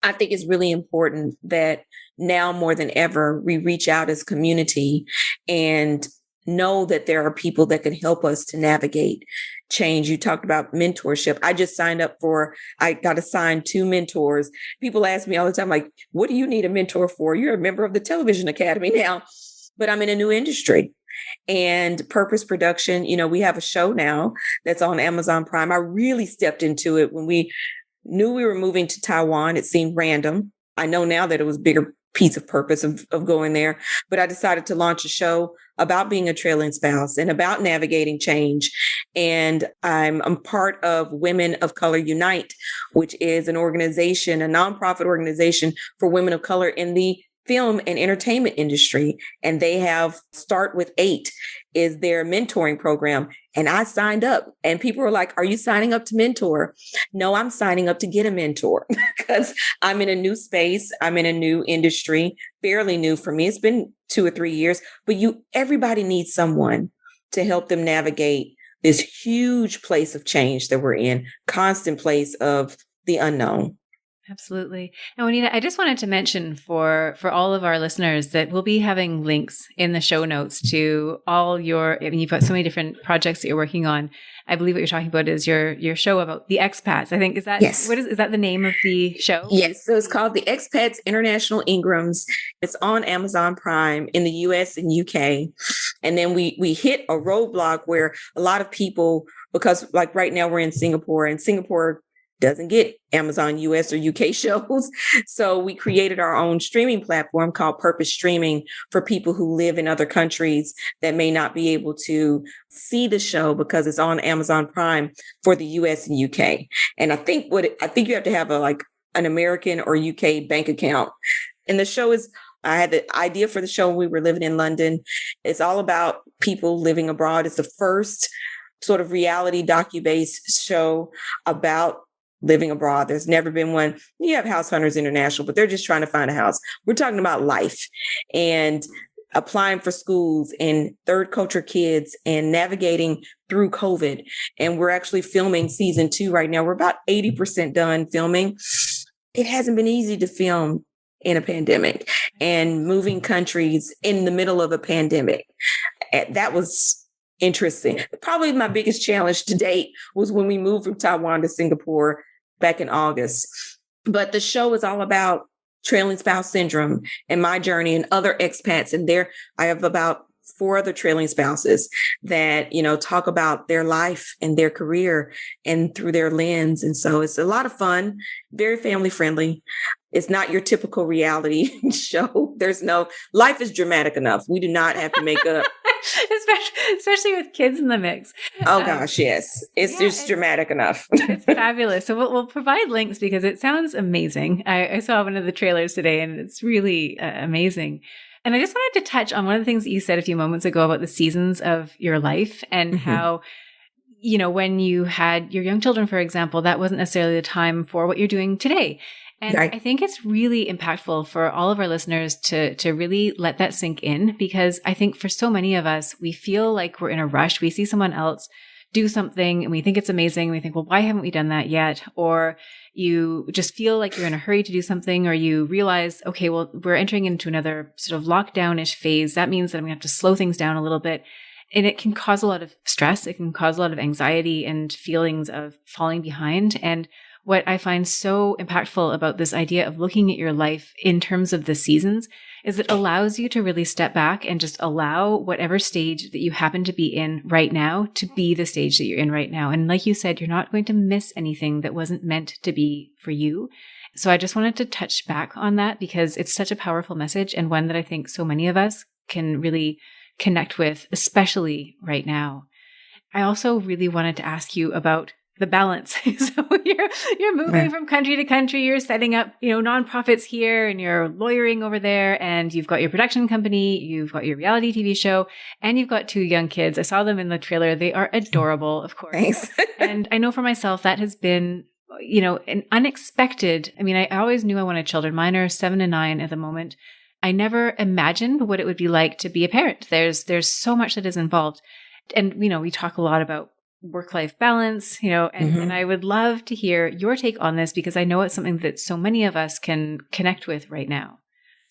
I think it's really important that now more than ever, we reach out as a community and know that there are people that can help us to navigate change. You talked about mentorship. I got assigned 2 mentors. People ask me all the time, like, what do you need a mentor for? You're a member of the Television Academy now, but I'm in a new industry. And Purpose Production, we have a show now that's on Amazon Prime. I really stepped into it when we knew we were moving to Taiwan. It seemed random. I know now that it was a bigger piece of purpose of going there, but I decided to launch a show about being a trailing spouse and about navigating change. And I'm part of Women of Color Unite, which is an organization, a nonprofit organization for women of color in the film and entertainment industry. And they have Start With 8 is their mentoring program. And I signed up, and people were like, are you signing up to mentor? No, I'm signing up to get a mentor because I'm in a new space. I'm in a new industry, fairly new for me. It's been 2 or 3 years, but everybody needs someone to help them navigate this huge place of change that we're in, constant place of the unknown. Absolutely. And Juanita, I just wanted to mention for all of our listeners that we'll be having links in the show notes to all you've got so many different projects that you're working on. I believe what you're talking about is your show about the expats. I think, is that, yes. Is that the name of the show? Yes. So it's called The Expats International Ingrams. It's on Amazon Prime in the US and UK. And then we hit a roadblock where a lot of people, because like right now we're in Singapore, and Singapore doesn't get Amazon US or UK shows. So we created our own streaming platform called Purpose Streaming for people who live in other countries that may not be able to see the show because it's on Amazon Prime for the US and UK. And I think you have to have an American or UK bank account. And the show I had the idea for the show when we were living in London. It's all about people living abroad. It's the first sort of reality docu-based show about living abroad. There's never been one. You have House Hunters International, but they're just trying to find a house. We're talking about life and applying for schools and third culture kids and navigating through COVID. And we're actually filming season 2 right now. We're about 80% done filming. It hasn't been easy to film in a pandemic and moving countries in the middle of a pandemic. That was interesting. Probably my biggest challenge to date was when we moved from Taiwan to Singapore back in August. But the show is all about trailing spouse syndrome and my journey and other expats. And I have about 4 other trailing spouses that, talk about their life and their career and through their lens. And so it's a lot of fun, very family friendly. It's not your typical reality show. Life is dramatic enough. We do not have to make up. Especially with kids in the mix. Oh gosh, yes. It's just dramatic enough. It's fabulous. So we'll provide links because it sounds amazing. I saw one of the trailers today and it's really amazing. And I just wanted to touch on one of the things that you said a few moments ago about the seasons of your life and how, when you had your young children, for example, that wasn't necessarily the time for what you're doing today. And right. I think it's really impactful for all of our listeners to really let that sink in, because I think for so many of us, we feel like we're in a rush. We see someone else do something and we think it's amazing. And we think, well, why haven't we done that yet? Or you just feel like you're in a hurry to do something, or you realize, okay, well, we're entering into another sort of lockdown-ish phase. That means that I'm going to have to slow things down a little bit. And it can cause a lot of stress. It can cause a lot of anxiety and feelings of falling behind. And what I find so impactful about this idea of looking at your life in terms of the seasons is it allows you to really step back and just allow whatever stage that you happen to be in right now to be the stage that you're in right now. And like you said, you're not going to miss anything that wasn't meant to be for you. So I just wanted to touch back on that because it's such a powerful message and one that I think so many of us can really connect with, especially right now. I also really wanted to ask you about the balance. So you're moving from country to country, you're setting up, nonprofits here and you're lawyering over there and you've got your production company, you've got your reality TV show, and you've got 2 young kids. I saw them in the trailer. They are adorable, of course. Thanks. And I know for myself that has been, an unexpected, I always knew I wanted children. Mine are 7 and 9 at the moment. I never imagined what it would be like to be a parent. There's so much that is involved. And, we talk a lot about work-life balance, and I would love to hear your take on this because I know it's something that so many of us can connect with right now.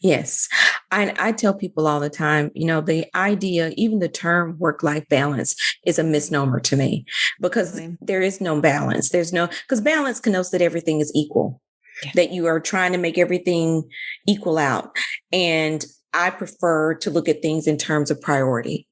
Yes. I tell people all the time, the idea, even the term work-life balance is a misnomer to me because there is no balance. Because balance connotes that everything is equal, that you are trying to make everything equal out. And I prefer to look at things in terms of priority.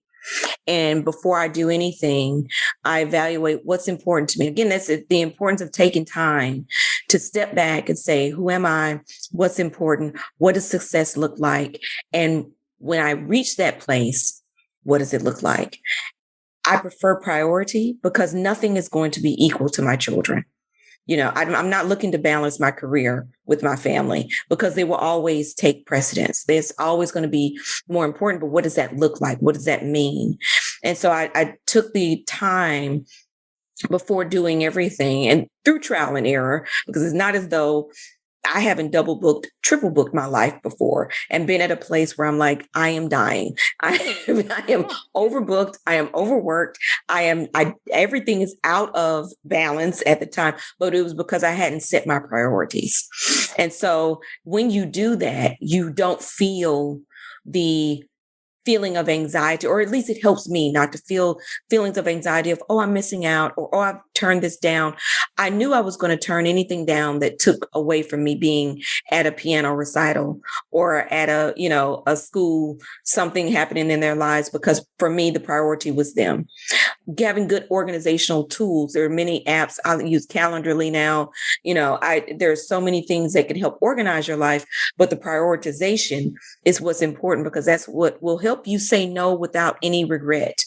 And before I do anything, I evaluate what's important to me. Again, that's the importance of taking time to step back and say, who am I? What's important? What does success look like? And when I reach that place, what does it look like? I prefer priority because nothing is going to be equal to my children. I'm not looking to balance my career with my family because they will always take precedence. There's always going to be more important, but what does that look like? What does that mean? And so I took the time before doing everything and through trial and error, because it's not as though I haven't double booked, triple booked my life before and been at a place where I'm like, I am dying. I am overbooked. I am overworked. Everything is out of balance at the time, but it was because I hadn't set my priorities. And so when you do that, you don't feel the feeling of anxiety, or at least it helps me not to feel feelings of anxiety of, I'm missing out, or, I've turned this down. I knew I was going to turn anything down that took away from me being at a piano recital or at a school, something happening in their lives, because for me, the priority was them. Having good organizational tools. There are many apps. I use Calendarly now. There's so many things that can help organize your life, but the prioritization is what's important because that's what will help you say no without any regret.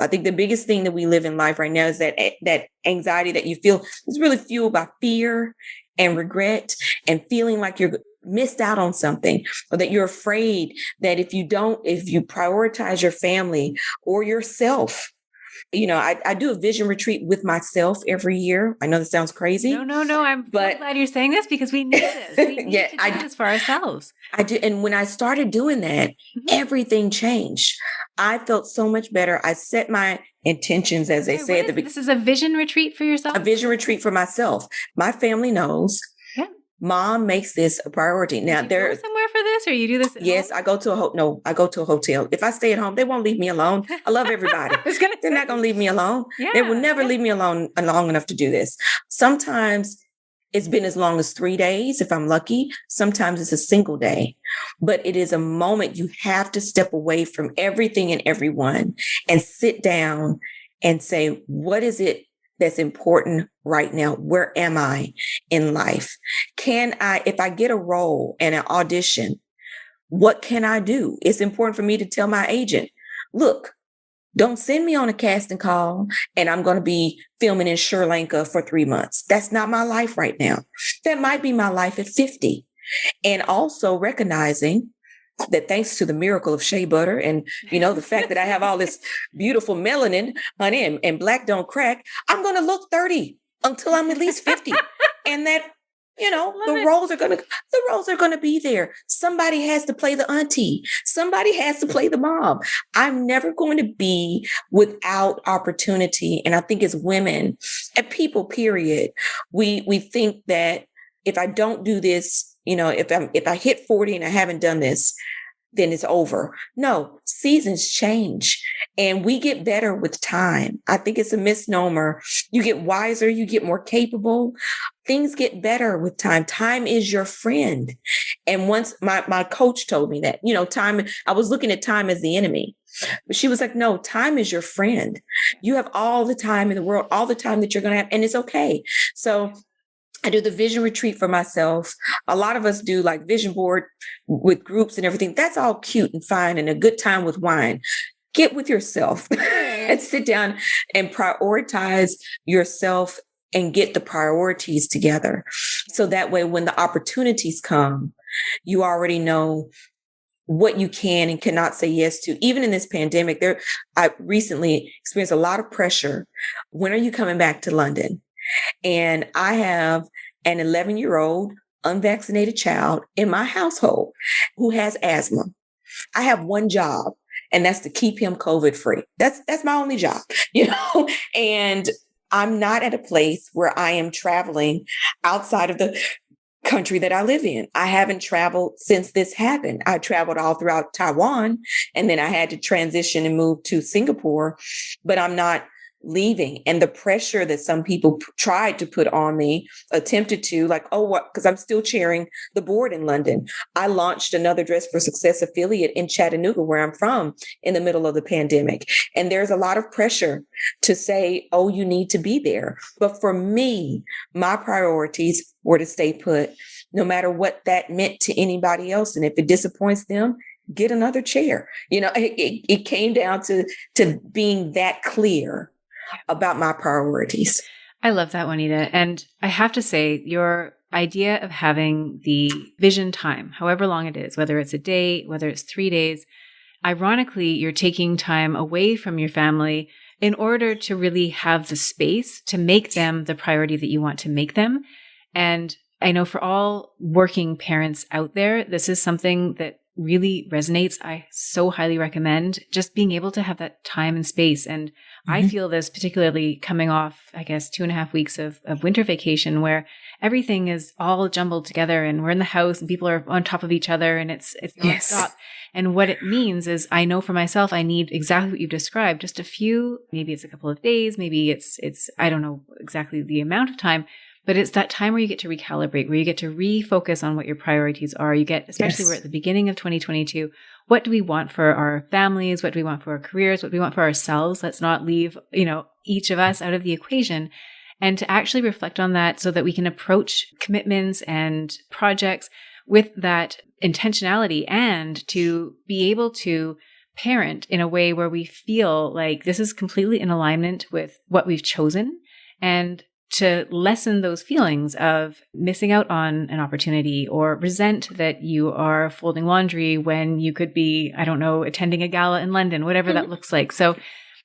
I think the biggest thing that we live in life right now is that anxiety that you feel is really fueled by fear and regret and feeling like you're missed out on something, or that you're afraid that if you prioritize your family or yourself. I do a vision retreat with myself every year. I know this sounds crazy. No. I'm so glad you're saying this because we need this. We need to do this for ourselves. I do. And when I started doing that, everything changed. I felt so much better. I set my intentions, as they say at the beginning. This is a vision retreat for yourself? A vision retreat for myself. My family knows. Yeah. Mom makes this a priority. Now, do you go somewhere for this, or you do this at home? I go to I go to a hotel. If I stay at home, they won't leave me alone. I love everybody. They're not going to leave me alone. Yeah, they will never leave me alone long enough to do this. Sometimes it's been as long as 3 days, if I'm lucky. Sometimes it's a single day, but it is a moment you have to step away from everything and everyone and sit down and say, what is it that's important right now? Where am I in life? If I get a role and an audition, what can I do? It's important for me to tell my agent, look, don't send me on a casting call and I'm going to be filming in Sri Lanka for 3 months. That's not my life right now. That might be my life at 50. And also recognizing that thanks to the miracle of shea butter and, the fact that I have all this beautiful melanin, honey, and black don't crack, I'm going to look 30 until I'm at least 50. And that, the roles are going to be there. Somebody has to play the auntie. Somebody has to play the mom. I'm never going to be without opportunity. And I think as women and people, period, we think that if I don't do this, if I hit 40 and I haven't done this, then it's over. No, seasons change and we get better with time. I think it's a misnomer. You get wiser, you get more capable. Things get better with time. Time is your friend. And once my coach told me that, time, I was looking at time as the enemy. But she was like, no, time is your friend. You have all the time in the world, all the time that you're going to have, and it's okay. So I do the vision retreat for myself. A lot of us do like vision board with groups and everything. That's all cute and fine and a good time with wine. Get with yourself and sit down and prioritize yourself and get the priorities together. So that way, when the opportunities come, you already know what you can and cannot say yes to. Even in this pandemic, I recently experienced a lot of pressure. When are you coming back to London? And I have an 11-year-old unvaccinated child in my household who has asthma. I have one job, and that's to keep him COVID free. That's my only job, and I'm not at a place where I am traveling outside of the country that I live in. I haven't traveled since this happened. I traveled all throughout Taiwan, and then I had to transition and move to Singapore, but I'm not leaving. And the pressure that some people tried to put on me, attempted to, like, oh, what? Because I'm still chairing the board in London. I launched another Dress for Success affiliate in Chattanooga, where I'm from, in the middle of the pandemic. And there's a lot of pressure to say, oh, you need to be there. But for me, my priorities were to stay put, no matter what that meant to anybody else. And if it disappoints them, get another chair. It came down to being that clear about my priorities. I love that, Juanita. And I have to say, your idea of having the vision time, however long it is, whether it's a day, whether it's 3 days, ironically, you're taking time away from your family in order to really have the space to make them the priority that you want to make them. And I know for all working parents out there, this is something that really resonates. I so highly recommend just being able to have that time and space. And I feel this particularly coming off, I guess, 2.5 weeks of winter vacation, where everything is all jumbled together and we're in the house and people are on top of each other and it's nonstop. And what it means is, I know for myself, I need exactly what you've described, just a few, maybe it's a couple of days, maybe it's, I don't know exactly the amount of time, but it's that time where you get to recalibrate, where you get to refocus on what your priorities are. You get, especially we're at the beginning of 2022, what do we want for our families? What do we want for our careers? What do we want for ourselves? Let's not leave, each of us out of the equation. And to actually reflect on that so that we can approach commitments and projects with that intentionality, and to be able to parent in a way where we feel like this is completely in alignment with what we've chosen, and to lessen those feelings of missing out on an opportunity or resent that you are folding laundry when you could be, I don't know, attending a gala in London, whatever that looks like. So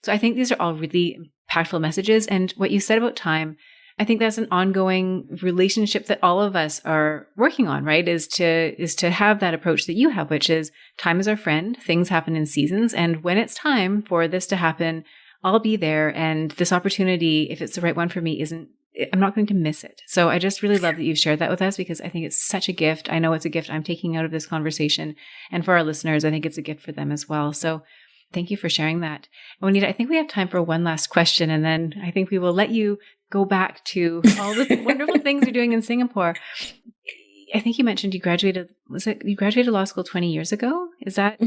I think these are all really impactful messages. And what you said about time, I think that's an ongoing relationship that all of us are working on, right? Is to have that approach that you have, which is time is our friend. Things happen in seasons. And when it's time for this to happen, I'll be there. And this opportunity, if it's the right one for me, I'm not going to miss it. So I just really love that you've shared that with us, because I think it's such a gift. I know it's a gift I'm taking out of this conversation. And for our listeners, I think it's a gift for them as well. So thank you for sharing that. Juanita, I think we have time for one last question, and then I think we will let you go back to all the wonderful things you're doing in Singapore. I think you mentioned you graduated law school 20 years ago? That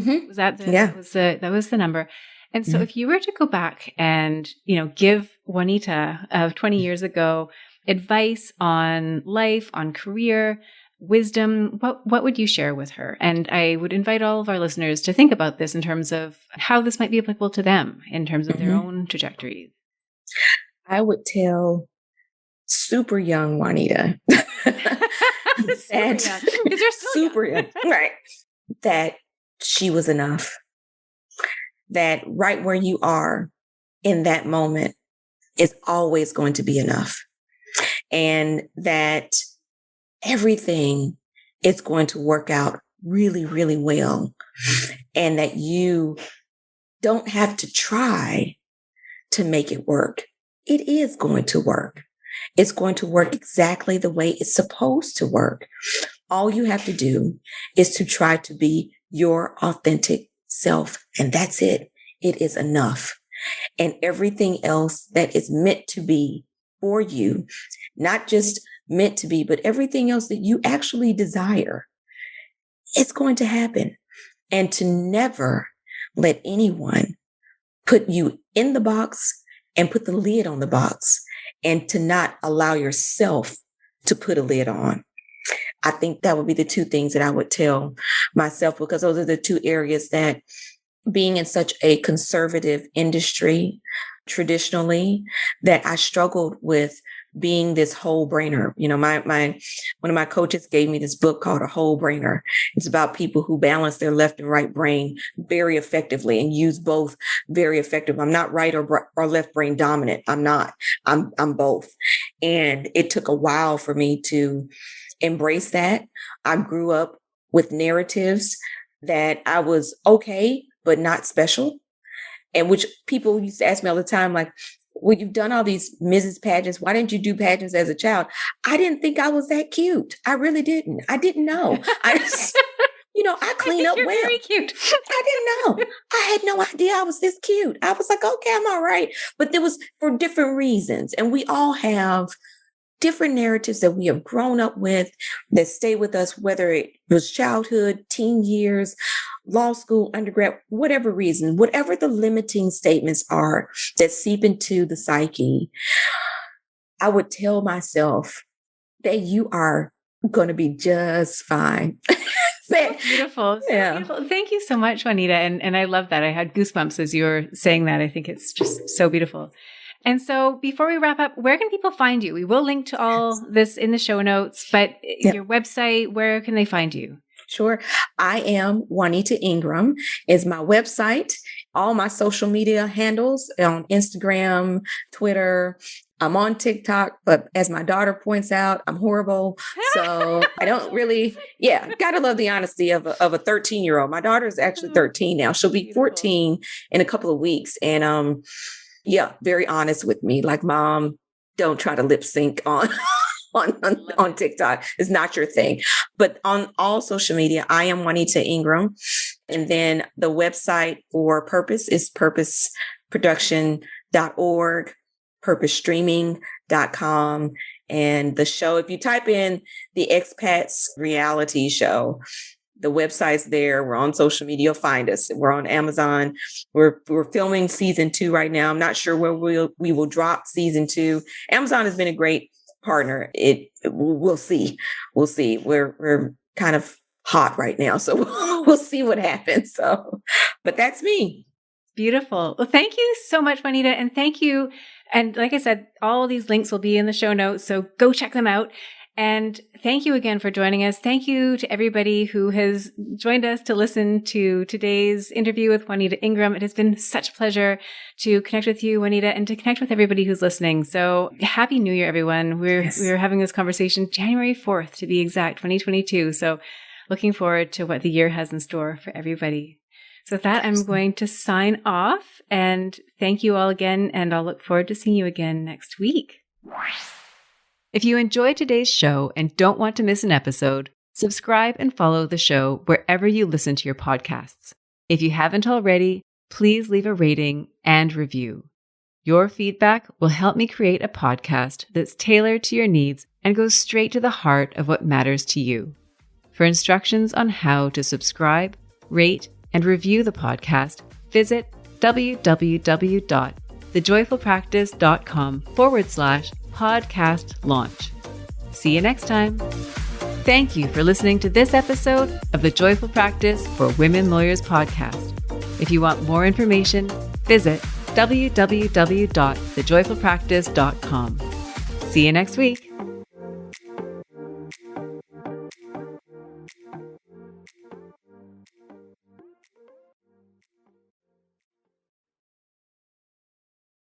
was the number. And so if you were to go back and, give Juanita of 20 years ago advice on life, on career, wisdom, what would you share with her? And I would invite all of our listeners to think about this in terms of how this might be applicable to them in terms of their own trajectory. I would tell super young Juanita super young, right? That she was enough. That right where you are in that moment is always going to be enough. And that everything is going to work out really, really well. And that you don't have to try to make it work. It is going to work. It's going to work exactly the way it's supposed to work. All you have to do is to try to be your authentic self. And that's it. It is enough. And everything else that is meant to be for you, not just meant to be, but everything else that you actually desire, it's going to happen. And to never let anyone put you in the box and put the lid on the box, and to not allow yourself to put a lid on. I think that would be the two things that I would tell myself, because those are the two areas that, being in such a conservative industry traditionally, that I struggled with being this whole brainer. You know, one of my coaches gave me this book called A Whole Brainer. It's about people who balance their left and right brain very effectively and use both very effectively. I'm not right or left brain dominant. I'm not. I'm both. And it took a while for me to embrace that. I grew up with narratives that I was okay, but not special. And which people used to ask me all the time, like, well, you've done all these Mrs. pageants. Why didn't you do pageants as a child? I didn't think I was that cute. I really didn't. I didn't know. I clean up well. Very cute. I didn't know. I had no idea I was this cute. I was like, okay, I'm all right. But there was for different reasons. And we all have different narratives that we have grown up with that stay with us, whether it was childhood, teen years, law school, undergrad, whatever reason, whatever the limiting statements are that seep into the psyche. I would tell myself that you are going to be just fine. So beautiful. Beautiful. Thank you so much, Juanita. And I love that. I had goosebumps as you were saying that. I think it's just so beautiful. And so before we wrap up, where can people find you? We will link to all this in the show notes, but your website, where can they find you? Sure. I am Juanita Ingram is my website. All my social media handles on Instagram, Twitter. I'm on TikTok, but as my daughter points out, I'm horrible. So I don't really, gotta love the honesty of a 13-year-old. My daughter is actually 13 now. She'll be 14 in a couple of weeks. And very honest with me. Like, Mom, don't try to lip sync on TikTok. It's not your thing. But on all social media, I am Juanita Ingram. And then the website for Purpose is purposeproduction.org, purposestreaming.com. And the show, if you type in the Expats reality show, the website's there. We're on social media. You'll find us. We're on Amazon. We're filming season 2 right now. I'm not sure where we will drop season 2. Amazon has been a great partner. We'll see. We'll see. We're kind of hot right now, so we'll see what happens. So, but that's me. Beautiful. Well, thank you so much, Juanita, and thank you. And like I said, all of these links will be in the show notes, so go check them out. And thank you again for joining us. Thank you to everybody who has joined us to listen to today's interview with Juanita Ingram. It has been such a pleasure to connect with you, Juanita, and to connect with everybody who's listening. So Happy New Year, everyone. We're having this conversation January 4th, to be exact, 2022. So looking forward to what the year has in store for everybody. So with that, I'm going to sign off and thank you all again. And I'll look forward to seeing you again next week. If you enjoyed today's show and don't want to miss an episode, subscribe and follow the show wherever you listen to your podcasts. If you haven't already, please leave a rating and review. Your feedback will help me create a podcast that's tailored to your needs and goes straight to the heart of what matters to you. For instructions on how to subscribe, rate, and review the podcast, visit www.thejoyfulpractice.com/podcast launch. See you next time. Thank you for listening to this episode of the Joyful Practice for Women Lawyers podcast. If you want more information, visit www.thejoyfulpractice.com. See you next week.